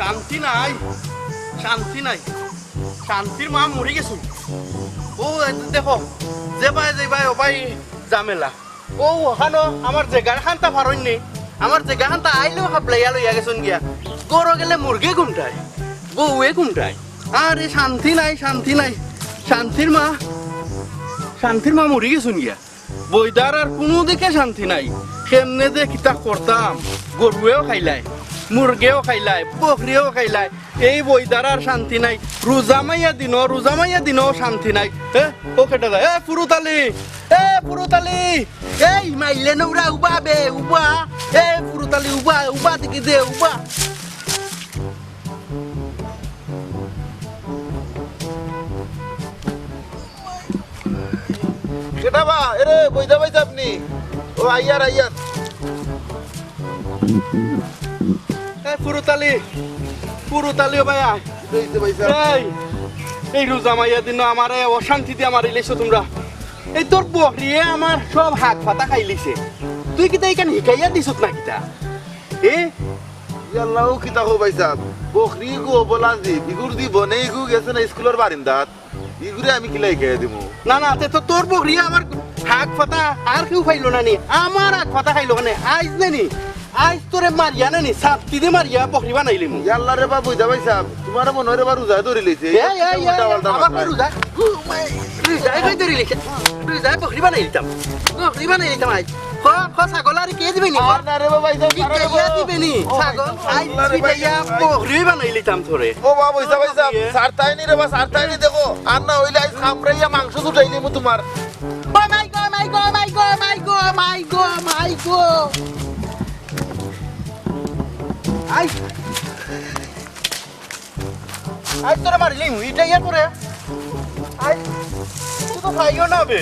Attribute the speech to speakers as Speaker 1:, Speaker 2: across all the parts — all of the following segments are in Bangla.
Speaker 1: শান্তি নাই শান্তি নাই শান্তির মা মরে গেছুন ও দেখো যে ভাই ও ভাই জামেলা ও ওখানো আমার জেগার খান্তা ফারইন নেই আমার জেগা খান্তা আইলেও খাপলাইয়া লইয়া গেছুন গিয়া গরো গেলে মুরগে ঘুমটায় বউয়ে ঘুমটায় আরে শান্তি নাই শান্তির মা মরে গেছুন গিয়া বইদার আর কোনো দিকে শান্তি নাই কেমনে যে কিতা করতাম গরুয়েও খাইলাই মুরগেও খাইলাই বকরিও খাইলাই এই বইদার আর শান্তি নাই রোজা মাইয়া দিনও শান্তি নাই ও কেটে যায় পুরুতালি এই মাইলে নৌরা উবা বে উবা পুরুতালি উবা দিকে দে উবা
Speaker 2: সেটা বা এরে বইদা পাইছে আপনি ও আইয়ার
Speaker 1: পুরুতালি ও ভাইয়া এই রোজা মাইয়া দিন আমার অশান্তি দিয়ে আমার ইলেছো তোমরা এই তোর বকরিয়ে আমার সব হাত পাতা খাইলিছে তুই কিতা এখানে হিকাইয়া দিছত না কিতা
Speaker 2: ইয়াল্লাহু কিতা হো ভাই সাহেব বকরি গো বলাজি ইগুর দি বনে গু গেছে না স্কুলের বারিন্দাত ইগুরে আমি কিলাই খেয়ে দিমু
Speaker 1: না তে তো তোর বকরিয়ে আমার হাত পাতা আর কেউ খাইলো না নি আমার হাত পাতা খাইলো না আইজ নি আইজ তোরে মারিয়া নি সাপটি দিয়ে মারিয়া বকরি বানাইলি মু
Speaker 2: ইয়াল্লাহ রে বাবু দা ভাই সাহেব তোমার মনে রে বা রোজা ধরে লইছে
Speaker 1: আমার রোজা কই ধরে লিখে রোজা বকরি বানাইলিতাম আইজ ছাগল আর কে দিবে নি
Speaker 2: আর না রে ভাই সাহেব
Speaker 1: দিবে নি ছাগল আইজ বিটাইয়া বকরি বানাইলিতাম তোরে
Speaker 2: ও বাবু দা ভাই সাহেব সারতাই নি রে বা সারতাই নি দেখো আর না হইলে আইজ খামরাইয়া মাংস জুটাইলি মু তোমার
Speaker 1: মাই গো আইজ তোরে মারিলি ইটা ইয়া করে আইজ তুই তো খাইও না বে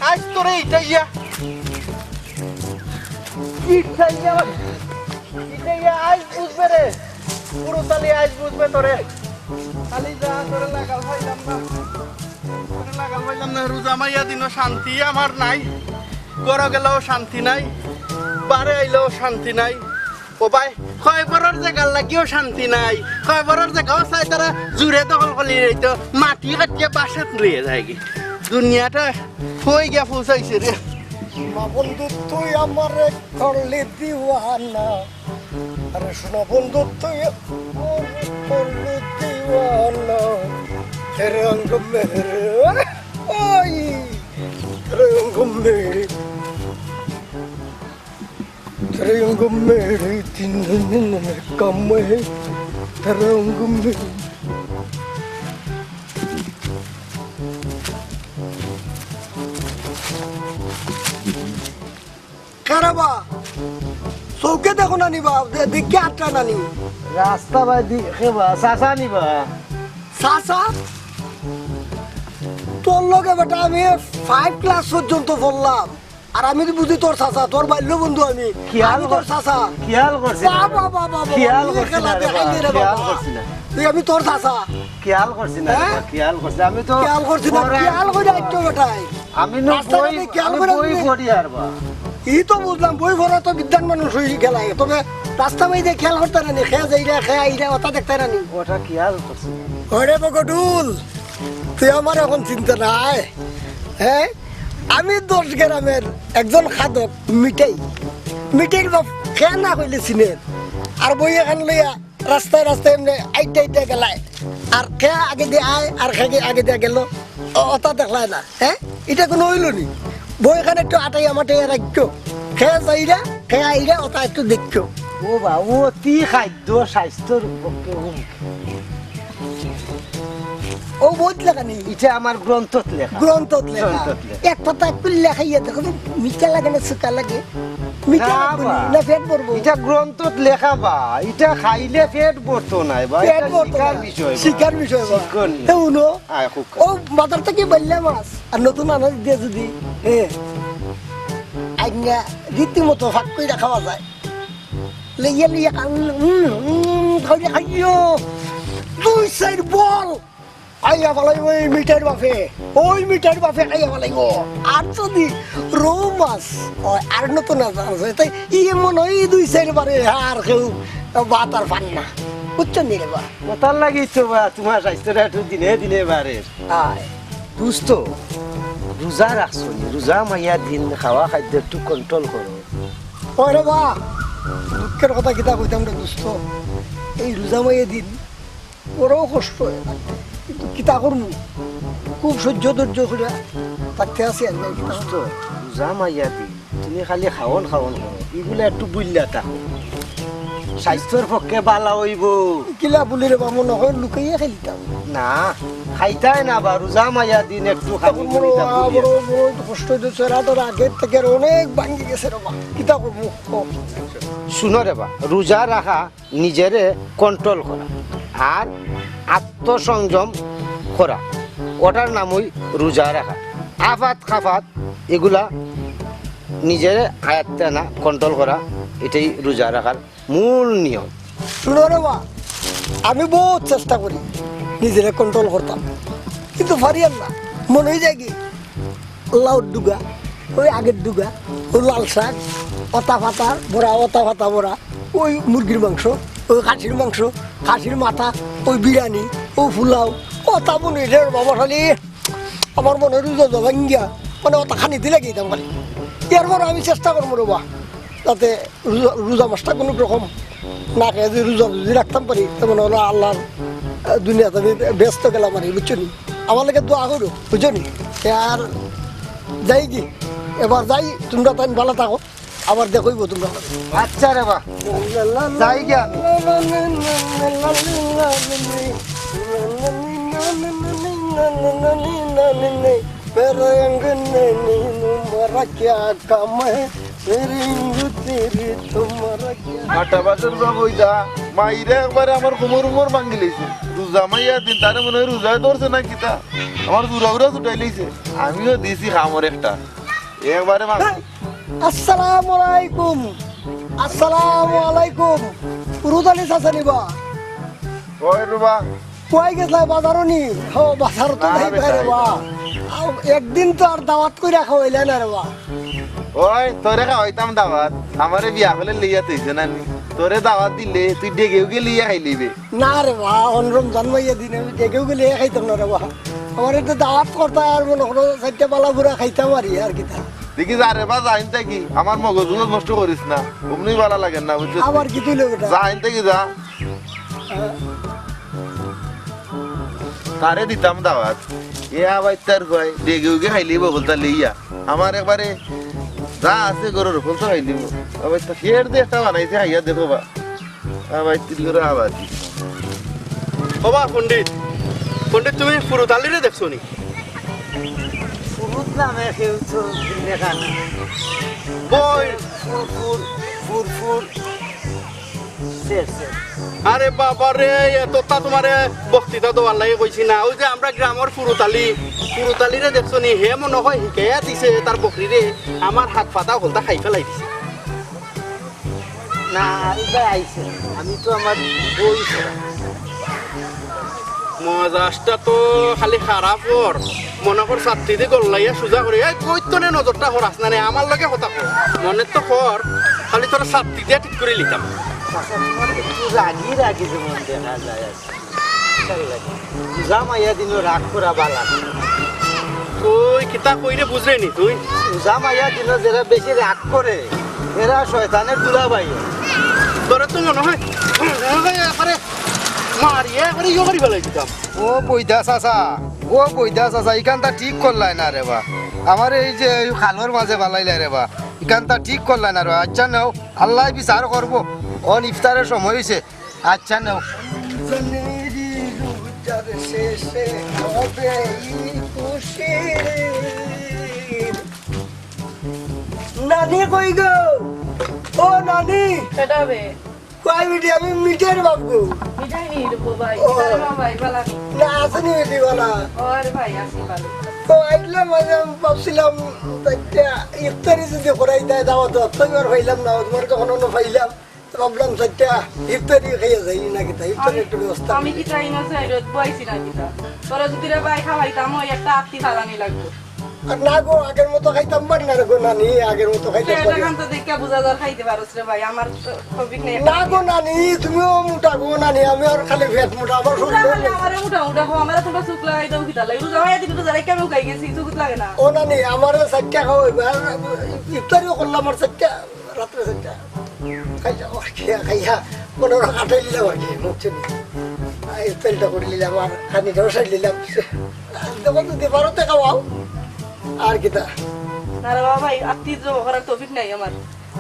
Speaker 1: আইজ তোরে ইটা ইয়া আইজ বুঝবে রে পুরো তালি আইজ বুঝবে তোরে খালি যা তোরে লাগাল পাইলাম না রোজা মাইয়া দিনও শান্তি আমার নাই গড় গেলেও শান্তি নাই বারে আইলেও শান্তি নাই ও ভাই খয়বরের জায়গার লাগিও শান্তি নাই খয়বরের জায়গাও চাই তারা জুড়ে দখল করলি তো মাটি কাটিয়ে বাসাত লিয়ে যায় কি দুনিয়াটা হয়ে গিয়া পৌঁছাইছে রে
Speaker 3: মা বন্ধু তুই আমারে করলি দিওয়ানা আরে শোনা বন্ধু তুই করলি দিওয়ানা তেরে অঙ্গ মেরে ওই তেরে অঙ্গ মেরে तेरे अंग मेरे तीन दिन कम है तेरे अंग मेरे কারাবা চৌকে দেখো না নিবা দেখে আটটা না নি
Speaker 4: রাস্তা বাই দেখবা চাচা নিবা
Speaker 3: চাচা তোর লগে বেটা আমি 5 ক্লাস পর্যন্ত পড়লাম আর আমি তো বুঝি তোর চাচা তোর বাল্য বন্ধু আমি তোর চাচা
Speaker 4: খেয়াল করছি খেয়াল করছি না
Speaker 3: তুই আমি তোর চাচা
Speaker 4: খেয়াল করছি না খেয়াল করছি আমি তো
Speaker 3: খেয়াল করছি না খেয়াল করে একটু বেটাই
Speaker 4: আমি বই পড়ি আর বা
Speaker 3: এই তো বুঝলাম বই ভরা তো বিদ্যান মানুষ হয়ে গেলাই তবে রাস্তা মাইতে খেয়াল করতে না খেয়া যাইরা খেয়া আইরা ওটা দেখতে না
Speaker 4: ওটা খেয়াল করছি
Speaker 3: ওরে বকটুল তুই আমার এখন চিন্তা নাই হ্যাঁ আমি 10 গ্রামের একজন খাদক মিঠাই বাপ খেয়া না কইলে চিনে আর বই এখান লইয়া রাস্তায় এমনি আইটা গেলাই আর খেয়া আগে দিয়ে আয় আর খেয়ে আগে দিয়ে গেল ওটা দেখলাই না হ্যাঁ এটা কোনো হইল নি বই এখানে একটু আটাই রাখছো খেয়া যাইরা খেয়া আইরা ওটা একটু দেখছো
Speaker 4: ও বা অতি খাদ্য স্বাস্থ্যর পক্ষে
Speaker 3: ও বহুত লেখা নেই
Speaker 4: এটা আমার গ্রন্থত লেখা
Speaker 3: একটা তো একটু লেখাইয়া দেখো মিঠা লাগে না সুকা লাগে মিঠা না পেট ভরবো
Speaker 4: এটা গ্রন্থত লেখা বা এটা খাইলে পেট ভরতো নাই বা
Speaker 3: পেট ভরতো শিকার বিষয় শুনো ও বাজার থেকে বললে মাছ আর নতুন আনাজ দিয়ে যদি আজ্ঞা রীতিমতো ভাগ করে খাওয়া যায় লইয়া খাইও 2 সাইড বল আইয়া ফেলাইব ওই মিটার বাপে, ওই মিটার বাপে আইয়া ফেলাইব। আর যদি রৌ মাছ হয় আর নতুন আছে তাই মনে হয় 2-4 বারে আর কেউ ভাত আর পান না, বুঝছেন নি রে বা?
Speaker 4: কথার লাগি তো বা তোমার স্বাস্থ্যটা একটু দিনে দিনে বাড়ে।
Speaker 3: আয়
Speaker 4: দুস্থ রোজা রাখছো নি? রোজা মাইয়া দিন খাওয়া খাদ্য একটু কন্ট্রোল করো।
Speaker 3: ওই রে বা, দুঃখের কথা কিতা কইতাম রে দোস্ত, এই রোজা মাইয়ে দিন ওরও কষ্ট হয়, কিন্তু কিতা করবো, খুব সহ্য ধৈর্য করে থাকতে আসি আর কি।
Speaker 4: দুস্থ রোজা মাইয়া দিন তুমি খালি খাওন খাওন করো, এগুলা একটু বুঝলা থাকো, স্বাস্থ্যের পক্ষে বালা হইব।
Speaker 3: কিলা বলি রে বা, মনে হয় লুকাইয়া খেলিতাম।
Speaker 4: না খাইতাই না বা রোজা মাইয়া দিন একটু খাবো
Speaker 3: কষ্ট হইতেছে, রাতের আগের থেকে আর অনেক ভাঙ্গি গেছে রে বা, কিতা করবো?
Speaker 4: শুনো রে বা, রোজা রাখা নিজেরে কন্ট্রোল করা আর আত্মসংযম করা, ওটার নামই রোজা রাখা। আফাত খাফাত এগুলা নিজেরে আয়ত্তে না কন্ট্রোল করা, এটাই রোজা রাখার মূল নিয়ম।
Speaker 3: শুনো রে বা, আমি বহুত চেষ্টা করি নিজেরা কন্ট্রোল করতাম, কিন্তু পারি আর না। মনে হয়ে যায় কি লাউর ডুগা, ওই আগের ডুগা, ওই লাল শাক, অতা পাতা বড়া, অতা পাতা বড়া, ওই মুরগির মাংস, ওই খাসির মাংস, খাসির মাথা, ওই বিরিয়ানি, ও ফুলাও, অতা মনে হয়েছে বাবা খালি আমার মনে হয় রোজা ভাঙ্গিয়া মানে অতা খানি দিলে গেতাম খালি। এরপর আমি চেষ্টা করবো রে বা, যাতে রোজা মাসটা কোনো রকম না খেয়ে যদি রোজা যদি রাখতাম পারি, তেমন হলো আল্লাহর দুনিয়াতে আমি ব্যস্ত গেলাম আর, বুঝছো নি? আমার লাগে দোয়া করো, বুঝছো নি? আর যাই কি, এবার যাই, তোমরা তাই ভালো থাকো, আবার দেখইব তোমরা।
Speaker 4: আচ্ছা রে বা, যাই গিয়া
Speaker 3: मेरे अंगने तुम्हारा क्या काम है, मेरी तेरी तुम्हारा क्या।
Speaker 2: আটা বাজার বা বইদা মাইরে একবারে আমার কোমর উমর ভাঙ্গি লইছে। রোজা মাইয়া দিন তারে মনে হয় রোজায় ধরছে না কিতা, আমার জুরা ছুটাই লইছে। আমিও দিছি খামর একটা একবারে
Speaker 3: আসসালামু আলাইকুম, আসসালামু আলাইকুম। রুদালি চাচা নিবা
Speaker 2: ওই রুবা
Speaker 3: কই গেছলা বাজারও নি? হো বাজার তো নাই বাইরে বা, একদিন তো আর দাওয়াত করে রাখা হইলে না রে বা।
Speaker 2: ওই তোরে খাওয়াইতাম দাওয়াত, আমারে বিয়া হলে লইয়া তৈছে না নি, তোরে দাওয়াত দিলে তুই ডেকেও গে লিয়া খাই লিবে।
Speaker 3: না রে বা, অনরম জন্মাইয়া দিন আমি ডেকেও গেলে খাইতাম না রে বা। আমার একটু দাওয়াত করতা আর মনে করো 4টা পালা পুরা খাইতাম আর কি তা।
Speaker 2: দেখি যারে বা যাইন থাকি আমার মগজ নষ্ট করিস না, অমনি ভালো লাগে না বুঝছিস?
Speaker 3: আবার কি তুইলে বেটা?
Speaker 2: যাইন থাকি যা, তারে দিতাম দাওয়াত, এ আবার তার ভাই ডেকেও গে খাই লিব বলতা লইয়া আমার একবারে যা আছে গরুর ফল তো খাই লিব। আবার তো ফের দিয়ে একটা বানাইছে হাইয়া দেখো বা, আবার তিল করে আবার
Speaker 1: বাবা পণ্ডিত, পণ্ডিত তুমি ফুরুতালিরে দেখছো নি?
Speaker 4: ফুরুত নামে কেউ তো দেখা না,
Speaker 1: বই
Speaker 4: ফুরফুর ফুরফুর শেষ শেষ।
Speaker 1: আরে বাবা রে, এতটা তোমারে বক্তৃতা দেওয়ার লাগে কইছি না। ওই যে আমরা গ্রামের ফুরুতালিরে দেখছো নি? হে মনে হয় শিকাইয়া দিছে তার বকরিরে, আমার হাত পাতা হলতা খাই ফেলাই দিছে।
Speaker 4: না এবার আইছে, আমি তো আমার বই
Speaker 1: মজাজটা তো খালি খারাপ ওর, মনে কর ছাত্রী দিয়ে গল্লাইয়া সোজা করে এই কৈতনে নজরটা হরাস না রে, আমার লগে কথা কর মনে তো কর, খালি তোর ছাত্রী দিয়ে ঠিক করে লিতাম।
Speaker 4: একটু রাগি রাগি যেমন দেখা যায় আর রোজা মাইয়া দিন রাগ করা বালা।
Speaker 1: তুই কিতা কইরে বুঝলে নি? তুই
Speaker 4: রোজা মাইয়া দিন যারা বেশি রাগ করে এরা শয়তানের দুলা ভাই।
Speaker 1: তোরে তো মনে হয় একবারে মারিয়ে একবারে ইয়ে করি ফেলাই দিতাম।
Speaker 5: ও বৈদা চাচা, ও বৈদা চাচা, ইখানটা ঠিক করলাই না রে বা, আমার এই যে খালোর মাঝে বালাইলাই রে বা, ইখানটা ঠিক করলাই না রে। আচ্ছা নাও, আল্লাহ বিচার করবো, অন ইফতারের সময় হয়েছে। আচ্ছা নাও,
Speaker 3: জনেরি রোজার শেষে হবে খুশির। নানি কই গো? ও নানি,
Speaker 6: সেটা বে
Speaker 3: কই বিটি? আমি মিটের বাবু।
Speaker 6: মিঠাই নিয়ে দেবো ভাই।
Speaker 3: ও।
Speaker 6: তাহলে মা ভাই বলা
Speaker 3: না আসেনি বেটি বলা।
Speaker 6: ওর ভাই আসি ভালো।
Speaker 3: তো আইলাম মানে ভাবছিলাম ইফতারি যদি করাই দেয় দাওয়াত, তো আর পাইলাম না, তোমার যখন অন্য পাইলাম ভাবলাম চারটা ইফতারি খাইয়া যাই নাকি তাই ইফতারি একটু ব্যবস্থা
Speaker 6: আমি কি চাই না চাই রোদ বইছি না কিতা তোরা যদি রে ভাই খাওয়াইতাম ওই একটা আত্মি ফালানি লাগতো
Speaker 3: আর না গো আগের মতো খাইতাম পারি না রে গো নানি আগের মতো খাইতাম
Speaker 6: এটা
Speaker 3: পারি
Speaker 6: কান তো দেখে বুঝা যার খাইতে পারছ রে ভাই আমার টপিক নেই
Speaker 3: না গো নানি তুমিও মোটা গো নানি আমি আর খালি ফেট মোটা আমার শরীর
Speaker 6: আমার মোটা মোটা খাও আমার তোমরা চুক লাগাই দাও কিতা লাগে রোজা ভাই দিন তো যারা কেমন খাই গেছি চুক লাগে না
Speaker 3: ও নানি আমার চারটা খাও ইফতারিও করলাম আর চারটা রাত্রে চারটা খাইয়া খাইয়া কোনো কাটাই নিলাম আর কি মুখ চিনি ইফতারিটা করে নিলাম আর খানিটাও সাইড নিলাম দেখো যদি বারোতে খাওয়াও আর কিতা
Speaker 6: না রে বাবা ভাই আত্মীয় করার টপিক নাই আমার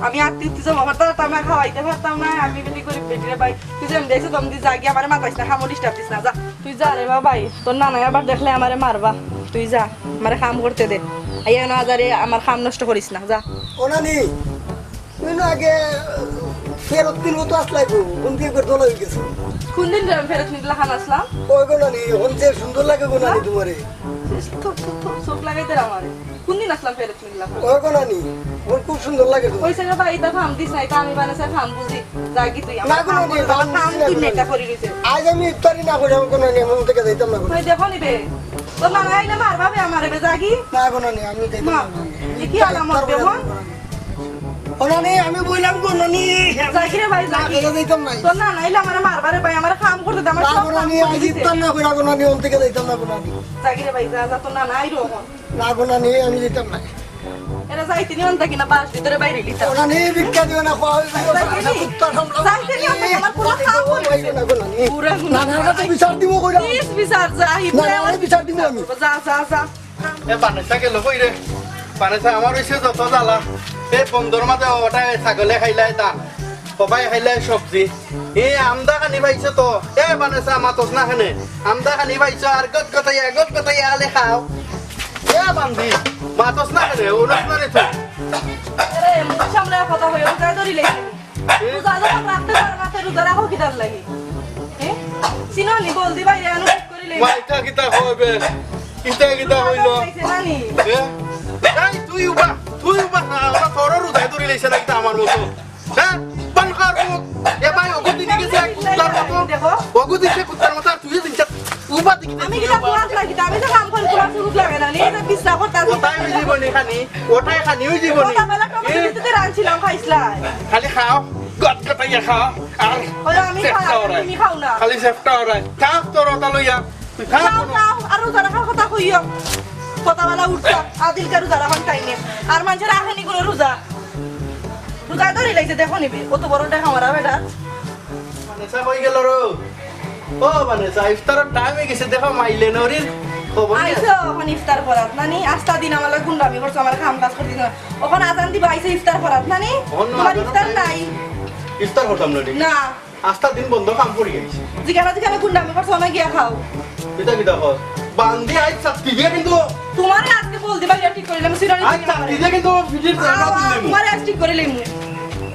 Speaker 6: আমি আত্মীয় জমা করতাম আমি খাওয়াইতে পারতাম না আমি বেটি করে বেটিরে ভাই তুই যেমন দেখছো তুমি যা গিয়ে আমার মাথাইস না খামো ডিস্টার্ব দিস না যা তুই যা রে বাবা ভাই তোর নানা আবার দেখলে আমারে মারবা তুই যা আমারে কাম করতে দে আইয়া না যারে আমার কাম নষ্ট করিস না যা
Speaker 3: ও নানি তুই না আগে ফেরত দিন মতো আসলাই গো কোন দিয়ে করে দোলা হয়ে গেছো
Speaker 6: কোন দিন ফেরত নিতে খান আসলাম
Speaker 3: ওই গো নানি এখন যে সুন্দর লাগে গো নানি তোমারে
Speaker 6: চোখ লাগাইতে আমারে কোন দিন আসলাম ফেরত নিলাম
Speaker 3: ওই গো নানি ওর খুব সুন্দর লাগে তো
Speaker 6: ওই সঙ্গে ভাই তা ফাম দিস নাই তা আমি বানাইছে ফাম বুঝি যা কি তুই
Speaker 3: না
Speaker 6: আমার
Speaker 3: গো নানি
Speaker 6: ফাম তুই নেতা করি রইছে
Speaker 3: আজ আমি ইফতারি না করে কোনো নানি এমন থেকে যাইতাম না গো
Speaker 6: তুই দেখো নিবে তোর নানা আইলে মারবা বে আমারে বে জাগি
Speaker 3: না গো নানি আমি যাইতাম
Speaker 6: মা
Speaker 3: না
Speaker 6: কি আলামত বেমন
Speaker 3: ও নানি আমি বললাম গো নানি
Speaker 6: জাগি রে ভাই
Speaker 3: না
Speaker 6: জাগি
Speaker 3: করে যাইতাম না
Speaker 6: তোর নানা আইলে আমারে মারবা রে ভাই আমারে কাম করতে দে আমার
Speaker 3: না
Speaker 6: সব
Speaker 3: গো
Speaker 6: কাম
Speaker 3: নানি
Speaker 6: করে
Speaker 3: আজ
Speaker 6: দিছে।
Speaker 3: ইফতার না করে গো নানি ওন থেকে যাইতাম না গো নানি
Speaker 6: জাগি রে ভাই যা যা তোর নানা আইরো
Speaker 3: না গো নানি আমি যাইতাম না
Speaker 6: এরা যাইতে নিয়ন থাকি না বাস ভিতরে বাইরে লিতা
Speaker 3: ও নানি ভিক্ষা দিও না খাওয়া
Speaker 6: যাইতে নিয়ন থাকি আমার পুরো কাম করে
Speaker 3: না গো নানি
Speaker 6: পুরা
Speaker 3: না না তো বিচার দিব কইরা
Speaker 6: প্লিজ বিচার যাই
Speaker 3: না, না, আমি বিচার দিব আমি।
Speaker 6: যা যা যা
Speaker 1: এ বানেসা গেল কই রে বানেসা আমার হইছে যত জ্বালা এই বন্ধুর মাঝে ওটাই ছাগলে খাইলাই তা সবাই খাইলাই সবজি এই আমদা খানি পাইছে তো এ বানেসা মাতস না খানে আমদা খানি পাইছে আর গত গতাই আলে খাও এ বান্দি মাতস না খানে ওরস না রে তো
Speaker 6: আরে মুখ সামনে কথা হই রোজা ধরি লাগি রোজা যখন রাখতে পার মাথা রোজা রাখো কি দাম লাগি হ্যাঁ সিনো নি বল দি ভাই আনো ঠিক করে লই
Speaker 1: মাইটা কিতা হবে কিতা হইল
Speaker 6: নানি
Speaker 1: এ এই তুই উবা না ওরা তোর রুদাই ধরে লইছে না কিতা আমার মতো হ্যাঁ বানকার মুখ এ ভাই ওগুদি দিকে যে কুত্তার মতো
Speaker 6: দেখো
Speaker 1: ওগুদি সে কুত্তার মতো আর তুই দিনটা উবা দিকে
Speaker 6: আমি কি কুয়াস লাগি আমি তো কাম করি কুয়াস রূপ লাগে না নি এটা পিছা করতে
Speaker 1: ওটাই হই জীবনি খানি ওটাই খানি হই জীবনি
Speaker 6: কথা বলা টমেটো দিতে রানছিলাম খাইছলা
Speaker 1: খালি খাও গট গটাইয়া খাও আর
Speaker 6: ওই আমি
Speaker 1: চেষ্টা
Speaker 6: খাও
Speaker 1: ওরাই
Speaker 6: তুমি খাও না
Speaker 1: খালি চেষ্টা ওরাই খাও তোর ওটা লইয়া তুই খাও
Speaker 6: খাও খাও আর রোজা রাখার কথা কইও কথা বলা উঠছা আদিল কা রোজা রাখার টাইমে আর মানুষের আখেনি করে রোজা রোজা ধরে লাইছে দেখো নিবি কত বড় দেখা মারা বেটা
Speaker 1: বানেসা কই গেল রো ও বানেসা ইফতারের টাইম হয়ে গেছে দেখো মাইলে নরির খবর নেই
Speaker 6: আইসো ওখান ইফতার করাত নানি আস্তা দিন আমার গুন্ডামি করছো আমার কাম কাজ করতে দিন ওখানে আজান দিবা আইসো ইফতার করাত নানি
Speaker 1: অন্য
Speaker 6: তোমার
Speaker 1: আজানও
Speaker 6: ইফতার
Speaker 1: নাই।
Speaker 6: নাই
Speaker 1: ইফতার করতাম না
Speaker 6: না
Speaker 1: আস্তা দিন বন্ধ কাম করি গেছি
Speaker 6: জিজ্ঞাসা গুন্ডামি করছো না গিয়া খাও
Speaker 1: কিতা কর বান্দি আই চাকতি দিয়ে কিন্তু
Speaker 6: তোমার আজকে বল দিবা ইয়া ঠিক করিলাম সিরানি
Speaker 1: আই চাকতি দিয়ে কিন্তু ভিডির জানা দিলে
Speaker 6: তোমার আজ ঠিক করে লইমু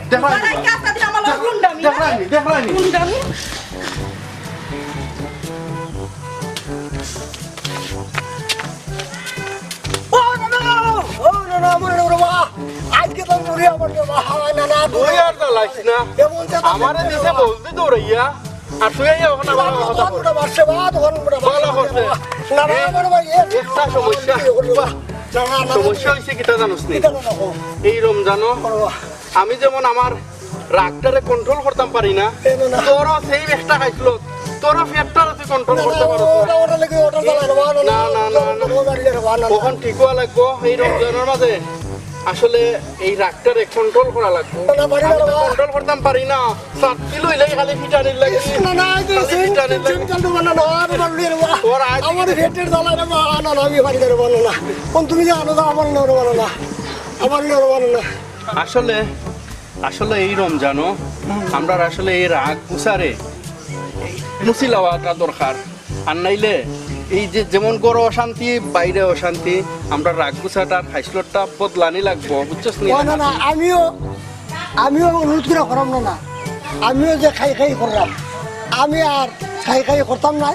Speaker 1: দেখলাম
Speaker 6: তোমার আজকে আস্তা দিন আমার গুন্ডামি
Speaker 1: দেখলাম
Speaker 6: গুন্ডামি
Speaker 3: ও না না ও না না আমার রে বাবা আজকে তো মরি আমার রে বাবা না না
Speaker 1: তুই আর জ্বালাইস না
Speaker 3: এমন যে
Speaker 1: আমারে দিছে বলতে দৌড়াইয়া আর তুই এই ওখানে আমার কথা বল
Speaker 3: বড় বাসে বা তখন বড়
Speaker 1: ভালো করছে।
Speaker 3: না না আমার ভাই
Speaker 1: একটা সমস্যা
Speaker 3: না না না
Speaker 1: সমস্যা হয়েছে কিটা জানোস নি
Speaker 3: এটা না না
Speaker 1: এই রমজানও আমি যেমন আমার রাগটারে কন্ট্রোল করতাম পারি না
Speaker 3: না।
Speaker 1: তোরও সেই একটা খাইছিল তোরও ফেটটারে তুই কন্ট্রোল করতে পারছ না
Speaker 3: ওটা লাগে ওটা চালাই না
Speaker 1: না, না, না, না। কখন ঠিক হওয়া লাগবো এই রমজানের মাঝে আসলে এই রাগটারে কন্ট্রোল করা লাগবো
Speaker 3: না, পারি না,
Speaker 1: আমি তো
Speaker 3: বাবা।
Speaker 1: কন্ট্রোল করতাম পারি না চাকরি লইলে খালি ফিটানির লাগে
Speaker 3: না না এই যে
Speaker 1: খালি ফিটানির লাগে
Speaker 3: সিনকাল না না আর বললি রে বাবা
Speaker 1: তোর আজ
Speaker 3: আমার ভেটের চালাই না না না আমি পারি না রে বলো না কোন তুমি জানো না আমার না রে বলো না আমার না রে বলো না
Speaker 1: আসলে আসলে এই রমজানও আমরা আসলে এই রাগ গুছারে মুছি লওয়াটা দরকার আর নাইলে এই যে যেমন গড় অশান্তি বাইরে অশান্তি আমরা রাগ গুছাটা খাইসলটা বদলানি লাগবো বুঝছস নি
Speaker 3: না না আমিও অনুরোধ করে করাম না না আমিও যে খাই করলাম আমি আর খাই করতাম না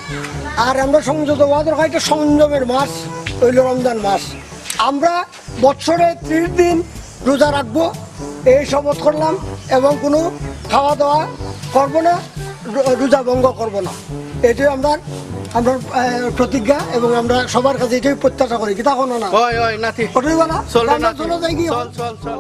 Speaker 3: আর আমরা সংযত হওয়া দরকার এটা সংযমের মাস হইল রমজান মাস আমরা বছরে 30 দিন রোজা রাখবো এই শপথ করলাম এবং কোনো খাওয়া দাওয়া করবো না, রোজা ভঙ্গ করবো না। এটাই আমরা প্রতিজ্ঞা এবং আমরা সবার কাছে এটাই প্রত্যাশা করি। কি তখন না
Speaker 1: ওই ওই নাতি
Speaker 3: ওটাই বলা
Speaker 1: চল রে
Speaker 3: আমরা
Speaker 1: নাতি
Speaker 3: চলে যাই কি
Speaker 1: চল চল চল